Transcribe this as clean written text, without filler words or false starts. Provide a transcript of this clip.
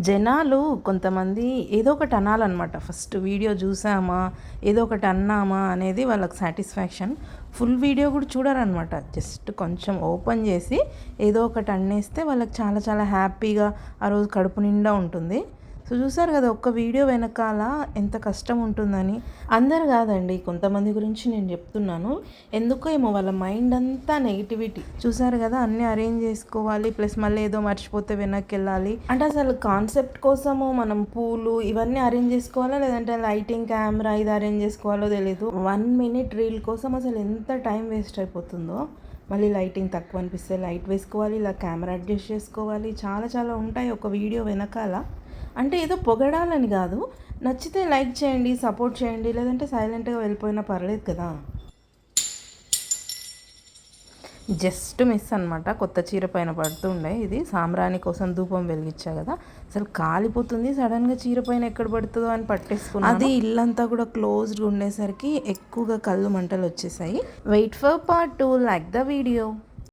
జనాలు కొంతమంది ఏదో ఒకటి అనాలన్నమాట. ఫస్ట్ వీడియో చూసామా, ఏదో ఒకటి అన్నామా అనేది వాళ్ళకి సాటిస్ఫాక్షన్. ఫుల్ వీడియో కూడా చూడరనమాట. జస్ట్ కొంచెం ఓపెన్ చేసి ఏదో ఒకటి అనేస్తే వాళ్ళకి చాలా చాలా హ్యాపీగా ఆ రోజు కడుపు నిండా ఉంటుంది. సో చూసారు కదా ఒక్క వీడియో వెనకాల ఎంత కష్టం ఉంటుందని. అందరు కాదండి, కొంతమంది గురించి నేను చెప్తున్నాను. ఎందుకో ఏమో వాళ్ళ మైండ్ అంతా నెగిటివిటీ. చూసారు కదా అన్నీ అరేంజ్ చేసుకోవాలి, ప్లస్ మళ్ళీ ఏదో మర్చిపోతే వెనక్కి వెళ్ళాలి అంటే అసలు కాన్సెప్ట్ కోసము మనం పూలు ఇవన్నీ అరేంజ్ చేసుకోవాలా, లేదంటే లైటింగ్ కెమెరా ఇది అరేంజ్ చేసుకోవాలో తెలియదు. 1 minute రీల్ కోసం అసలు ఎంత టైం వేస్ట్ అయిపోతుందో. మళ్ళీ లైటింగ్ తక్కువ అనిపిస్తే లైట్ వేసుకోవాలి, ఇలా కెమెరా అడ్జస్ట్ చేసుకోవాలి, చాలా చాలా ఉంటాయి ఒక వీడియో వెనకాల. అంటే ఏదో పొగడాలని కాదు, నచ్చితే లైక్ చేయండి, సపోర్ట్ చేయండి, లేదంటే సైలెంట్గా వెళ్ళిపోయినా పర్లేదు కదా. జస్ట్ మిస్ అనమాట. కొత్త చీర పైన పడుతుండే, ఇది సాంబ్రాణి కోసం ధూపం వెలిగించా కదా, అసలు కాలిపోతుంది. సడన్గా చీర పైన ఎక్కడ పడుతుందో అని పట్టేసుకున్నాను. అది ఇల్లంతా కూడా క్లోజ్డ్గా ఉండేసరికి ఎక్కువగా కళ్ళు మంటలు వచ్చేసాయి. Wait for part 2, like the video.